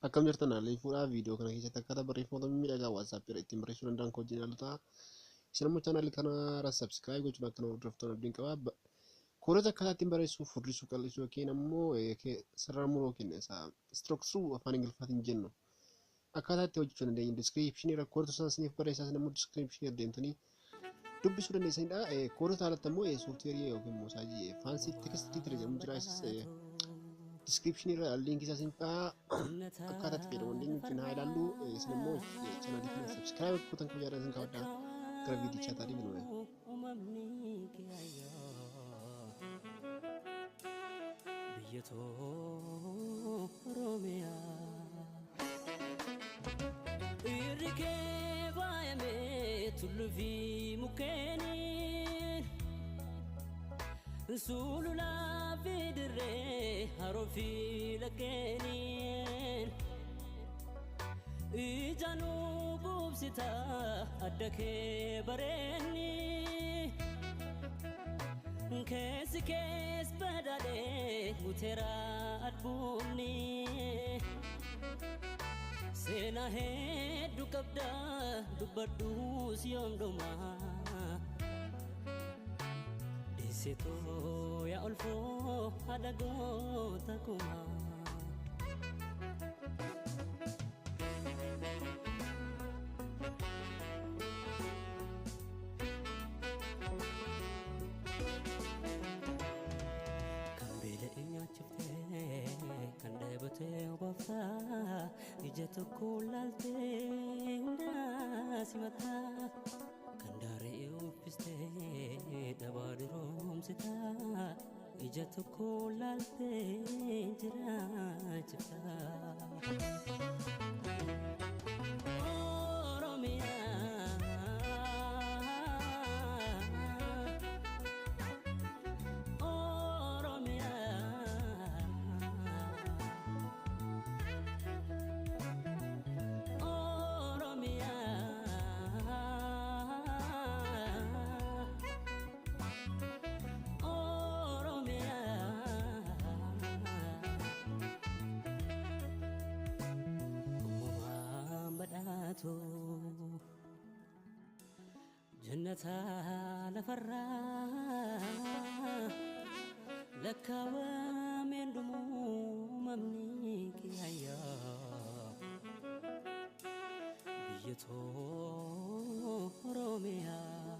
Akkam jirtan haalli fuudhaa viidiyoo kana keessatti akkaataa barreeffama miidhagaa WhatsApp irra ittiin barreessuu danda'an kan hojii ilaallu ta'a. Isin immoo chaanaalii kana subscribe gochuun akka nama hordoftan abdiin qaba. Koodota akkaataa ittiin barreessuu, furrisuu, qal'isuu yookiin immoo sarara muruu yookiin strokesuu afaan Ingiliffaatiin jennu. Akkaataa itti hojjechuu dandeenyu description irra koodota sana isiniif barreessaa isin immoo description irra deemtanii dubbisuu dandeessanidha. Koodota alatti immoo sooftiweerii yookiin moosaajii faansii tekstii jedhamu jira. Description irra link isa sinfa akkaataa itti fayyadamu dandeenyu haa ilaallu. Isin immoo chaanaalii kana subscribe gochuun kan jaallattan qabda. Gara viidiyichaa taa'anii bilbilu. Biyyatoo Oromiyaa irrikee baay'amee tulluu fi mukkeeniin sululaa fi dirree haroo fi laggeeniin ijaanuu buubsita adda kee bareenni keesi kees badhaadhee guuteera adbuunni seenaa hedduu qabda dubbadhuus yoom dhumaa deessetoo yaa olfoo haadha goota kumaa. Kan dheebotee obaaftaa ija tokko laaltee hundaa simataa kan daaree uffistee dhabaa diroomsitaa ija tokko laaltee jiraachisaa. Jannata lafarraa lakkaawwameen dhumuu mamni kiyyaa biyyatoo Oromiyaa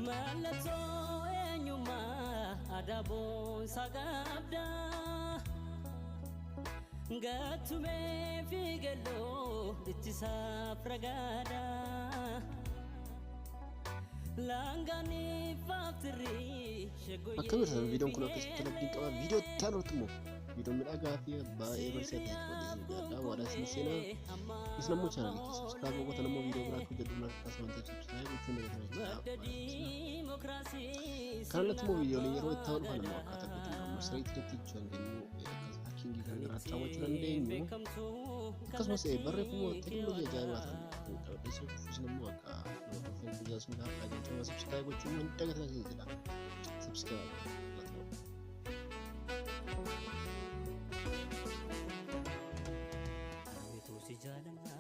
mallattoo eenyummaa aadaa boonsaa qabdaa. Gattumee fi gelloo ittisaaf ragaadha laangaanii faaftirrii sheegoyyee. Akkam jirtan viidiyoon kun akkasitti abdiin qaba. Viidiyoo itti aanutti immoo viidiyoon midhagaa fi baay'ee barsiisaa waadaan isin seenaa isin ammoo chaanaalii keessa subscribe gochuun immoo viidiyoo biraa akka hojjedhu akkasumas subscribe gochuun kanalatti immoo viidiyoolee yeroo itti aanu kan immoo akkaataa gochuun kan marsariitti jechuun kennu kingi kan irratti raawwachuu dandeenyu akkasumas barreeffama teekinooloojii ajaa'ibaa ta'an qabadheessuu kufuusin immoo akka hordofan guyyaa sun gaafa dhaggeeffama subscribe gochuun waan dagataa jedha subscribe. Si jaalala